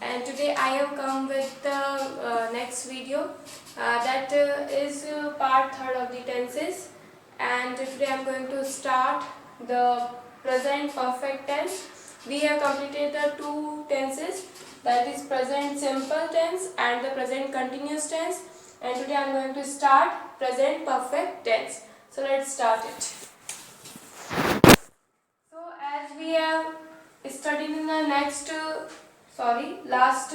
and today I have come with the next video that is part third of the tenses, and today I am going to start the present perfect tense. We have completed the two tenses, that is present simple tense and the present continuous tense, and today I am going to start present perfect tense. So let's start it. So as we have studied in the last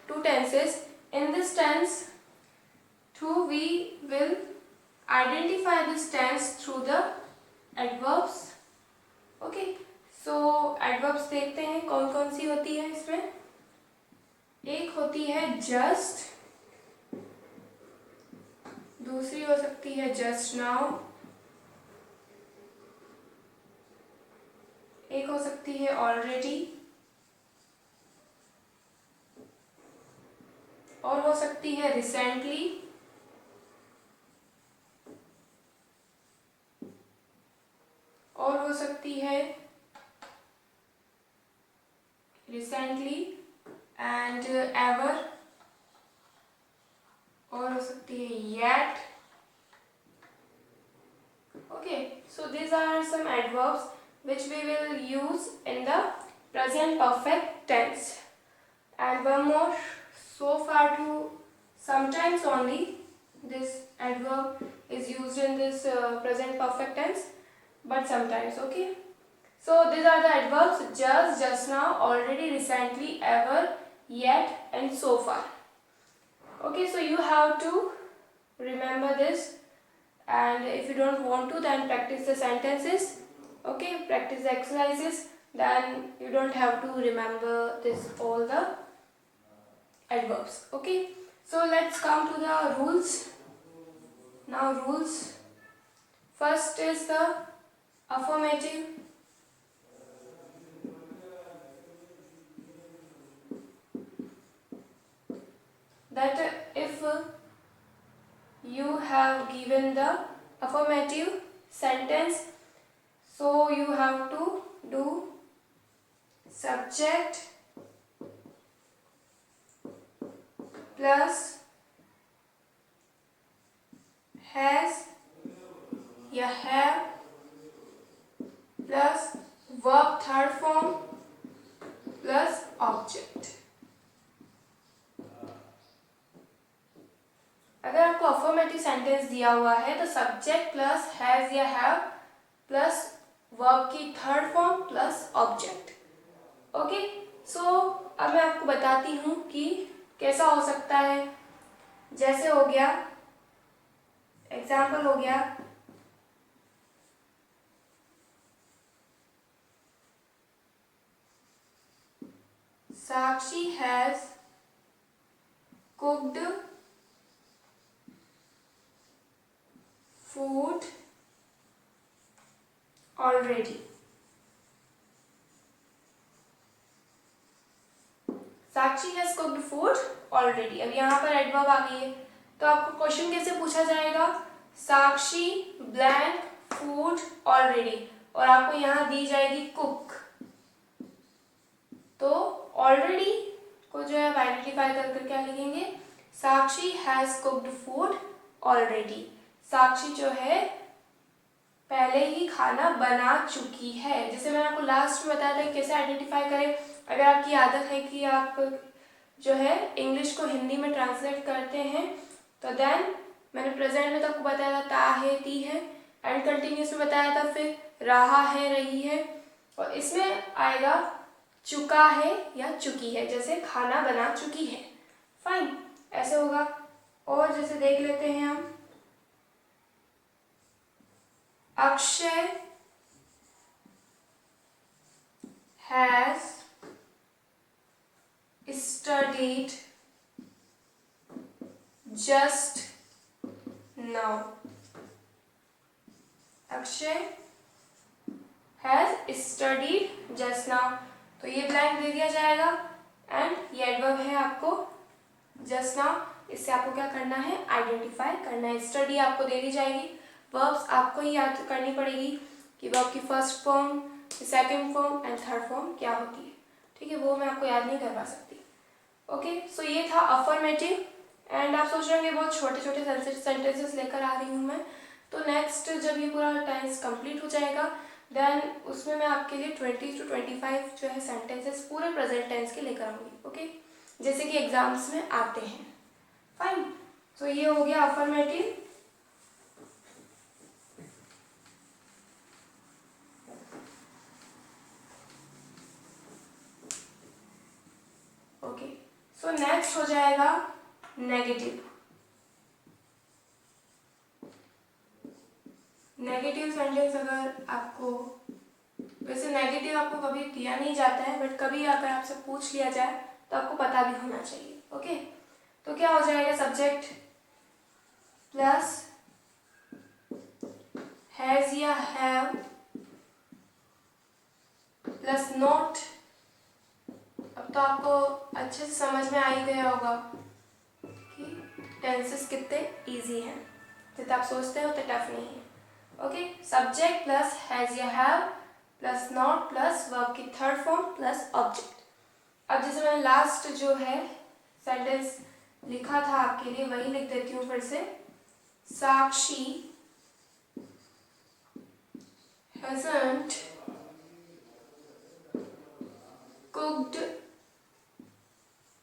two tenses, in this tense we will identify this tense through the adverbs. Okay, so adverbs देखते हैं कौन कौन सी होती है इसमें. एक होती है just, दूसरी हो सकती है just now, एक हो सकती है already, और हो सकती है recently, और हो सकती है recently and ever, और हो सकती है yet. Okay, so these are some adverbs which we will use in the present perfect tense. And one more, so far to sometimes only this adverb is used in this present perfect tense, but sometimes. Okay, so these are the adverbs just now, already, recently, ever, yet and so far. Okay, so you have to remember this, and if you don't want to, then practice the sentences. Okay, practice the exercises, then you don't have to remember this all the adverbs. Okay, so let's come to the rules. Now rules, first is the affirmative. That if you have given the affirmative sentence, so you have to do subject plus has या have plus verb third form plus object. अगर आपको affirmative sentence दिया हुआ है तो subject plus has या have plus verb की third form plus object. Okay, so अब मैं आपको बताती हूँ कि कैसा हो सकता है. जैसे हो गया, एग्जाम्पल हो गया, Sakshi has cooked food already. Sakshi has cooked food already. अब यहाँ पर एडवर्ब आ गई है, तो आपको क्वेश्चन कैसे पूछा जाएगा. साक्षी ब्लैंक फूड ऑलरेडी, और आपको यहाँ दी जाएगी कुक. तो ऑलरेडी को जो है आप आइडेंटिफाई कर क्या लिखेंगे, साक्षी हैज कुक्ड फूड ऑलरेडी. साक्षी जो है पहले ही खाना बना चुकी है. जैसे मैंने आपको लास्ट में बताया था कैसे आइडेंटिफाई करें. अगर आपकी आदत है कि आप जो है इंग्लिश को हिंदी में ट्रांसलेट करते हैं, तो देन मैंने प्रेजेंट में तो आपको बताया था ता है ती है, एंड कंटिन्यूस में बताया था फिर रहा है रही है, और इसमें आएगा चुका है या चुकी है, जैसे खाना बना चुकी है. फाइन, ऐसे होगा. और जैसे देख लेते हैं हम, Akshay has studied just now. Akshay has studied just now. तो ये ब्लैंक दे दिया जाएगा, एंड ये एडवर्ब है आपको just now. इससे आपको क्या करना है, आइडेंटिफाई करना है. स्टडी आपको दे दी जाएगी, वर्ब्स आपको ही याद करनी पड़ेगी कि वर्ब की first form, second form and third form क्या होती है. ठीक है, वो मैं आपको याद नहीं करवा सकती. ओके, सो ये था अफर्मेटिव। एंड आप सोच रहे होंगे बहुत छोटे छोटे सेंटेंसेस लेकर आ रही हूँ मैं, तो नेक्स्ट जब ये पूरा टेंस कंप्लीट हो जाएगा देन उसमें मैं आपके लिए 20 to 25 जो है सेंटेंसेस पूरे प्रेजेंट टेंस के लेकर आऊँगी। ओके, जैसे कि एग्जाम्स में आते हैं। फाइन, तो ये हो गया अफर्मेटिव। ओके, सो नेक्स्ट हो जाएगा नेगेटिव। नेगेटिव सेंटेंस अगर आपको, वैसे नेगेटिव आपको कभी दिया नहीं जाता है, बट कभी अगर आपसे पूछ लिया जाए तो आपको पता भी होना चाहिए। ओके, तो क्या हो जाएगा, सब्जेक्ट प्लस हैज या हैव प्लस नॉट। अब तो आपको अच्छे से समझ में आ ही गया होगा कि टेंसेस कितने इजी हैं, जितना आप सोचते हो उतने टफ नहीं है। ओके, सब्जेक्ट प्लस हैज या have plus not plus verb की थर्ड फॉर्म प्लस ऑब्जेक्ट। अब जैसे मैंने लास्ट जो है सेंटेंस लिखा था आपके लिए, वही लिख देती हूँ फिर से। साक्षी hasn't cooked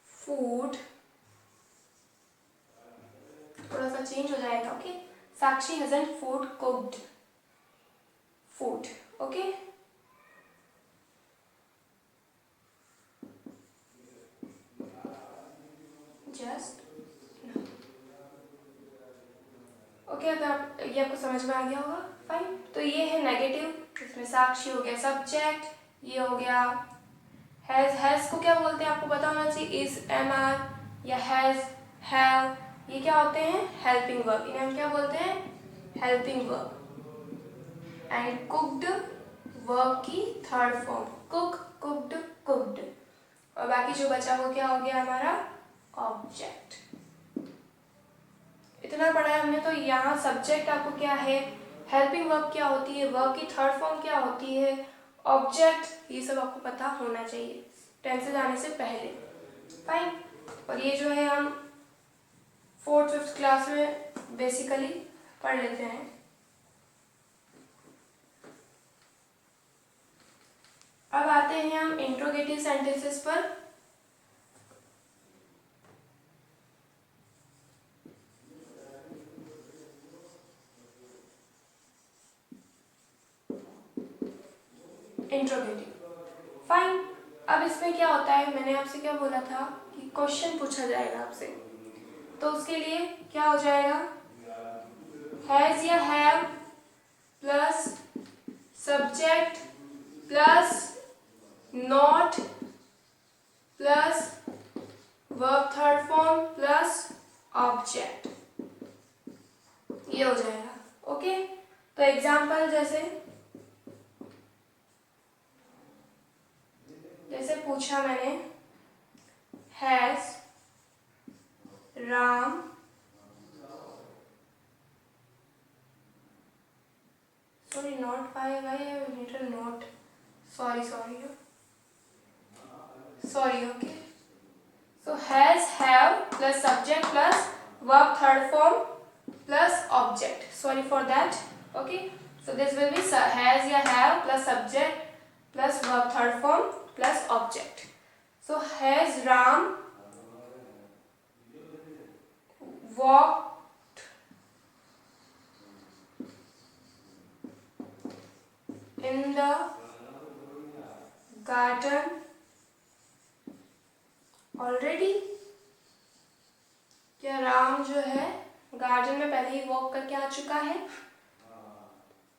food, थोड़ा सा चेंज हो जाएगा। ओके, साक्षी hasn't cooked food। Okay, just okay, अगर ये आपको समझ में आ गया होगा। फाइन, तो ये है नेगेटिव, इसमें साक्षी हो गया सब्जेक्ट, ये हो गया हैज को क्या बोलते हैं आपको पता होना चाहिए, इज, एम आर या हैज, हैव, ये क्या होते हैं, हेल्पिंग वर्ब। इन्हें हम क्या बोलते हैं, helping verb. And cooked verb की third form, cook, cooked, cooked. और बाकी जो बचा वो क्या हो गया हमारा, ऑब्जेक्ट। इतना पढ़ा है हमने, तो यहाँ सब्जेक्ट आपको क्या है, हेल्पिंग वर्ब क्या होती है, वर्ब की थर्ड फॉर्म क्या होती है, ऑब्जेक्ट, ये सब आपको पता होना चाहिए टेंसेस आने से पहले। फाइन, और ये जो है हम 4th 5th क्लास में बेसिकली पढ़ लेते हैं। अब आते हैं हम इंट्रोगेटिव सेंटेंसेस पर। Interrogative, fine. अब इसमें क्या होता है, मैंने आपसे क्या बोला था कि क्वेश्चन पूछा जाएगा आपसे, तो उसके लिए क्या हो जाएगा, हैज या have plus subject plus not plus verb third form plus object, ये हो जाएगा। ओके, तो एग्जाम्पल जैसे पूछा मैंने, has Ram sorry not why I have written not, sorry okay, so has, have plus subject plus verb third form plus object, sorry for that. Okay, so this will be has या have plus subject plus verb third form plus object. So has Ram walked in the garden already? क्या राम जो है garden में पहले ही walk करके आ चुका है?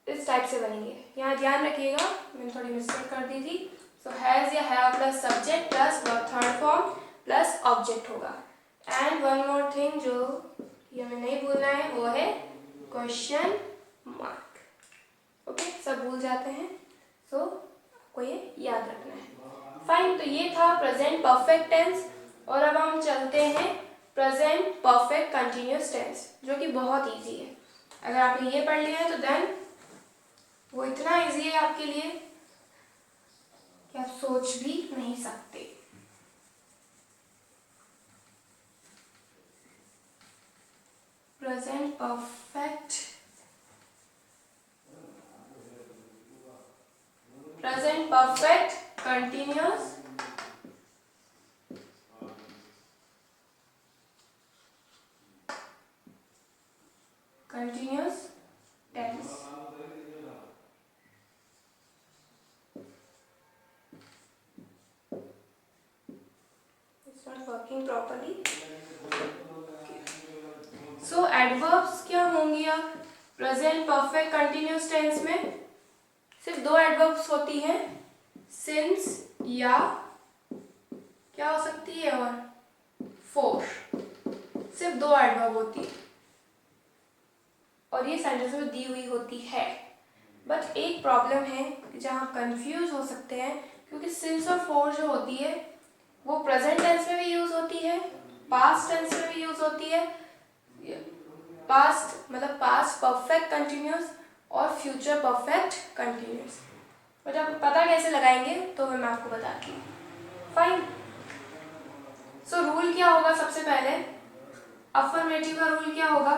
इस टाइप से बनेंगे, यहाँ ध्यान रखिएगा, मैंने थोड़ी मिस्टेक कर दी थी। सो हैज या have plus subject plus verb third form plus object होगा। एंड वन मोर थिंग जो ये हमें नहीं भूलना है वो है क्वेश्चन मार्क। ओके, सब भूल जाते हैं, सो आपको ये याद रखना है। फाइन, तो ये था प्रेजेंट परफेक्ट टेंस। और अब हम चलते हैं प्रेजेंट परफेक्ट कंटिन्यूअस टेंस, जो कि बहुत इजी है। अगर आपने ये पढ़ लिया है तो देन वो इतना इजी है आपके लिए कि आप सोच भी नहीं सकते। Present perfect, present perfect continuous, continuous tense. It's not working properly. So adverbs क्या होंगी अब प्रेजेंट परफेक्ट कंटिन्यूअस टेंस में? सिर्फ दो एडवर्ब्स होती हैं, सिंस या क्या हो सकती है और फोर, सिर्फ दो एडवर्ब होती है और ये सेंटेंस में दी हुई होती है। बट एक प्रॉब्लम है जहाँ कंफ्यूज हो सकते हैं, क्योंकि सिंस और फोर जो होती है वो प्रेजेंट टेंस में भी यूज होती है, पास्ट टेंस में भी यूज होती है, पास्ट मतलब पास्ट परफेक्ट कंटिन्यूअस और फ्यूचर परफेक्ट कंटिन्यूअस। बट अब पता कैसे लगाएंगे तो मैं आपको बताती हूँ। फाइन। सो रूल क्या होगा? सबसे पहले अफर्मेटिव का रूल क्या होगा?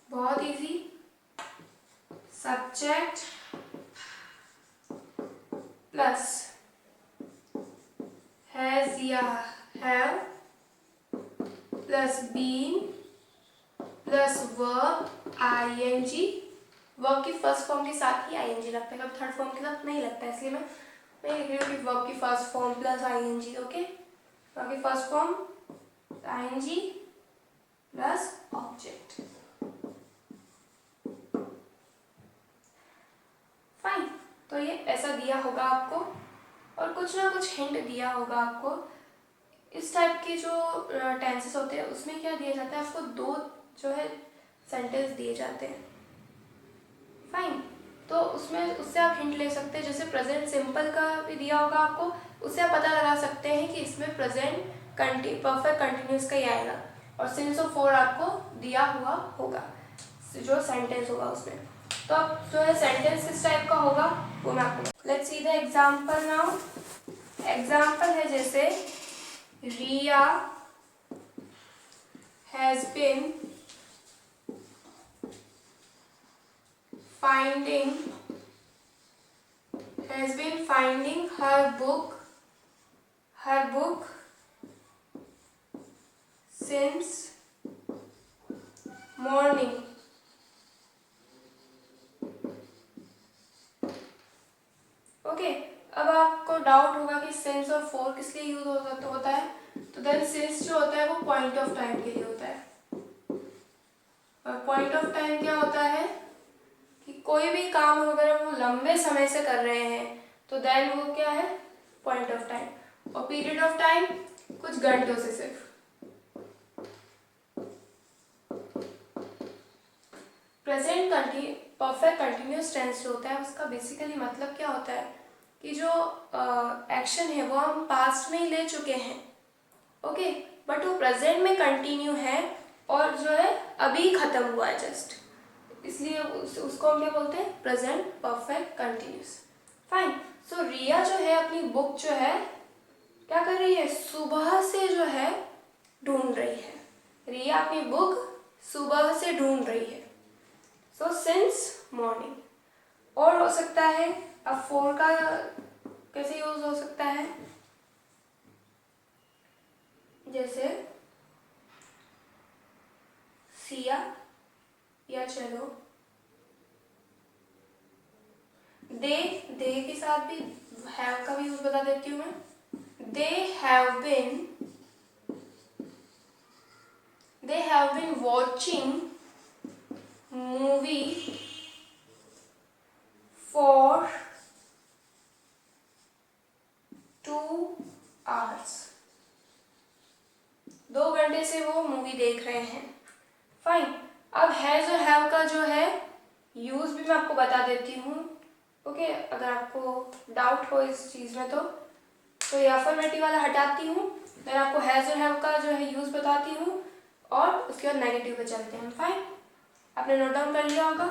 बहुत इजी, सब्जेक्ट प्लस हैज या have plus been plus verb ING. Verb की फर्स्ट फॉर्म के साथ ही आईएनजी लगता है, कभी थर्ड फॉर्म के साथ नहीं लगता है, इसलिए मैं लिख रही हूँ कि वर्ब की first form plus ING. Okay, verb की first form ING plus object. Fine. तो ये ऐसा दिया होगा आपको और कुछ ना कुछ हिंट दिया होगा आपको। इस टाइप के जो टेंसेस होते हैं उसमें क्या दिया जाता है आपको, दो जो है सेंटेंस दिए जाते हैं। फाइन। तो उसमें उससे आप हिंट ले सकते हैं, जैसे प्रेजेंट सिंपल का भी दिया होगा आपको, उससे आप पता लगा सकते हैं कि इसमें प्रेजेंट परफेक्ट कंटिन्यूअस का ही आएगा, और सिंस और फोर आपको दिया हुआ होगा जो सेंटेंस होगा उसमें। तो अब जो है सेंटेंस किस टाइप का होगा वो मैं आपको, let's see the example now. Example है जैसे Riya has been finding her book since morning. Okay, अब आपको डाउट होगा कि सिंस और फोर किस लिए यूज होता है, तो देन सिंस जो होता है वो पॉइंट ऑफ टाइम के लिए होता है, और पॉइंट ऑफ टाइम क्या होता है कि कोई भी काम अगर वो लंबे समय से कर रहे हैं तो देन वो क्या है, पॉइंट ऑफ टाइम, और पीरियड ऑफ टाइम कुछ घंटों से सिर्फ। प्रेजेंट परफेक्ट कंटिन्यूअस टेंस जो होता है उसका बेसिकली मतलब क्या होता है कि जो एक्शन है वो हम पास्ट में ही ले चुके हैं, ओके, बट वो प्रेजेंट में कंटिन्यू है और जो है अभी खत्म हुआ है जस्ट, इसलिए उसको हम क्या बोलते हैं, प्रेजेंट परफेक्ट कंटिन्यूअस। फाइन। सो रिया जो है अपनी बुक जो है क्या कर रही है, सुबह से जो है ढूंढ रही है। रिया अपनी बुक सुबह से ढूंढ रही है, सो सिंस मॉर्निंग। और हो सकता है, अब फोर का कैसे यूज हो सकता है, जैसे सिया, या चलो दे के साथ भी हैव का भी यूज बता देती हूँ मैं। They have been watching movie for 2 hours। 2 घंटे से वो मूवी देख रहे हैं। फाइन। अब हैज और हैव का जो है यूज भी मैं आपको बता देती हूँ, ओके, अगर आपको डाउट हो इस चीज में तो ये अफर्मेटिव वाला हटाती हूँ, मैं आपको हैज और हैव का जो है यूज बताती हूँ और उसके बाद नेगेटिव पे चलते हैं। फाइन, आपने नोट डाउन कर लिया होगा।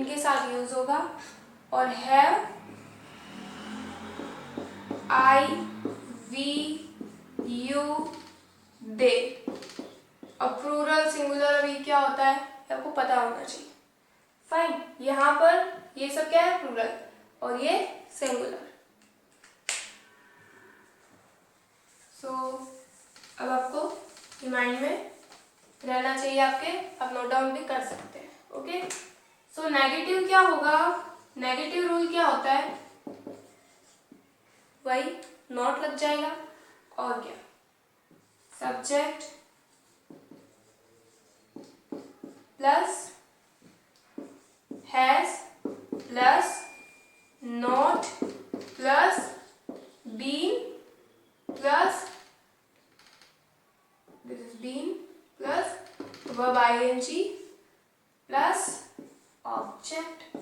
इनके साथ यूज होगा। और हैव, आई, वी, यू, दे। अब प्लूरल सिंगुलर अभी क्या होता है आपको पता होना चाहिए। फाइन, यहाँ पर ये सब क्या है, प्लूरल, और ये सिंगुलर। सो अब आपको रिमाइंड में रहना चाहिए आपके, आप नोट डाउन भी कर सकते हैं। ओके, सो नेगेटिव क्या होगा, नेगेटिव रूल क्या होता है, वही नॉट लग जाएगा और क्या, subject plus has plus not plus been plus this is been plus verb ING plus object.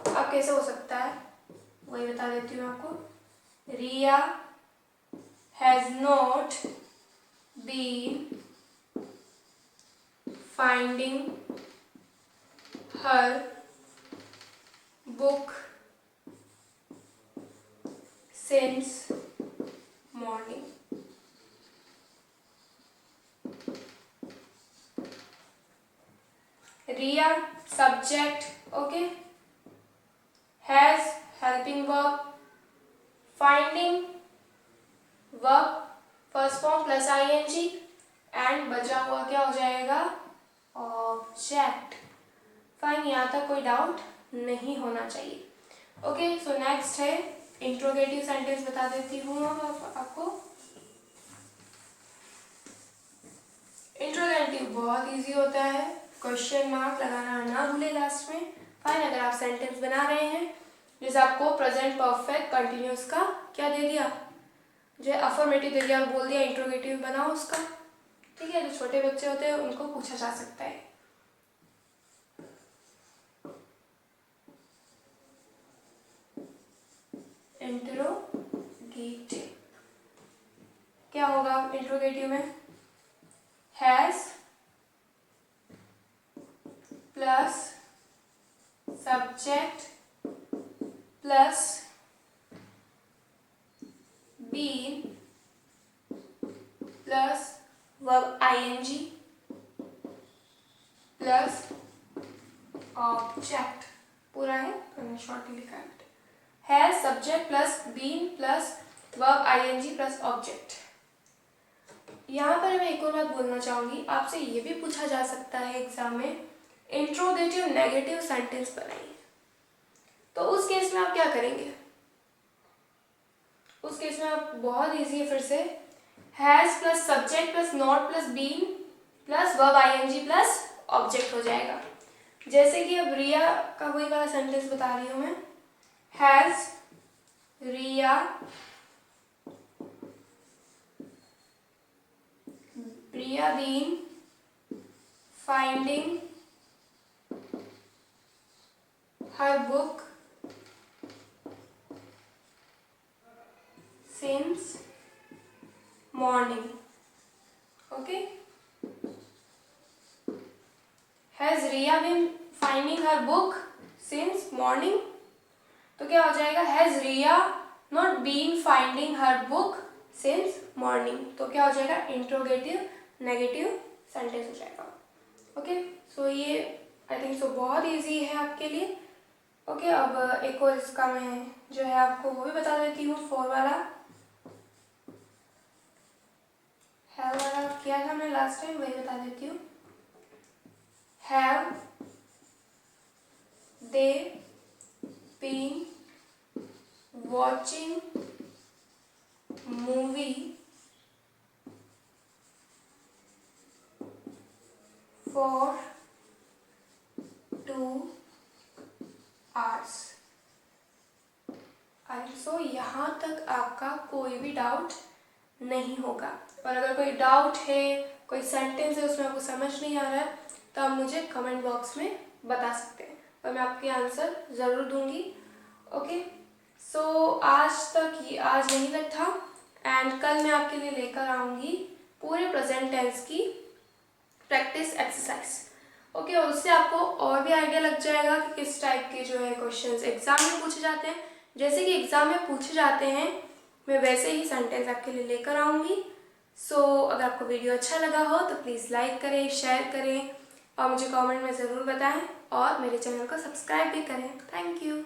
अब कैसे हो सकता है वही बता देती हूँ आपको। Riya has not been finding her book since morning. Riya subject, okay, has helping verb, finding verb first form plus ing and बचा हुआ क्या हो जाएगा, object। फाइन, यहाँ तक कोई डाउट नहीं होना चाहिए। ओके, सो नेक्स्ट है इंट्रोगेटिव सेंटेंस बता देती हूँ अब आपको। इंट्रोगेटिव बहुत इजी होता है, क्वेश्चन मार्क लगाना ना भूले लास्ट में। फाइन, अगर आप सेंटेंस बना रहे हैं, जैसे आपको प्रेजेंट परफेक्ट कंटिन्यूस का क्या दे दिया, जो अफर्मेटिव दे दिया और बोल दिया इंट्रोगेटिव बनाओ उसका, ठीक है। जो छोटे बच्चे होते हैं उनको पूछा जा सकता है। इंट्रोगेटिव क्या होगा इंट्रोगेटिव में, has plus subject plus been plus verb ING plus object. पूरा है तो मैंने शॉर्टली लिखा है, has subject plus been plus verb ING plus object. यहाँ पर मैं एक और बात बोलना चाहूंगी, आपसे ये भी पूछा जा सकता है एग्जाम में, इंट्रोगेटिव नेगेटिव सेंटेंस बनाइए। तो उस केस में आप क्या करेंगे, उस केस में आप बहुत इजी है, फिर से has plus subject plus not plus been plus verb ING plus object हो जाएगा। जैसे कि अब रिया का वही वाला सेंटेंस बता रही हूं मैं, has Riya been finding her book since morning, okay, has Riya been finding her book since morning, तो क्या हो जाएगा, has Riya not been finding her book since morning, तो क्या हो जाएगा, इंट्रोगेटिव नेगेटिव सेंटेंस हो जाएगा। ओके, सो ये आई थिंक सो बहुत इजी है आपके लिए। ओके, अब एक और इसका मैं जो है आपको वो भी बता देती हूँ, 4 वाला हैव वाला किया था हमने लास्ट टाइम, वही बता देती हूँ। Have they been watching movie for 2 hours। So यहाँ तक आपका कोई भी डाउट नहीं होगा, और अगर कोई डाउट है, कोई सेंटेंस है उसमें आपको समझ नहीं आ रहा है, तो आप मुझे कमेंट बॉक्स में बता सकते हैं और मैं आपके आंसर ज़रूर दूंगी। ओके, सो आज यहीं तक था, एंड कल मैं आपके लिए लेकर आऊँगी पूरे प्रेजेंट टेंस की प्रैक्टिस एक्सरसाइज। ओके, उससे आपको और भी आइडिया लग जाएगा कि किस टाइप के जो है क्वेश्चंस एग्जाम में पूछे जाते हैं। जैसे कि एग्जाम में पूछे जाते हैं मैं वैसे ही सेंटेंस आपके लिए लेकर आऊँगी। सो अगर आपको वीडियो अच्छा लगा हो तो प्लीज़ लाइक करें, शेयर करें और मुझे कमेंट में ज़रूर बताएं और मेरे चैनल को सब्सक्राइब भी करें। Thank you.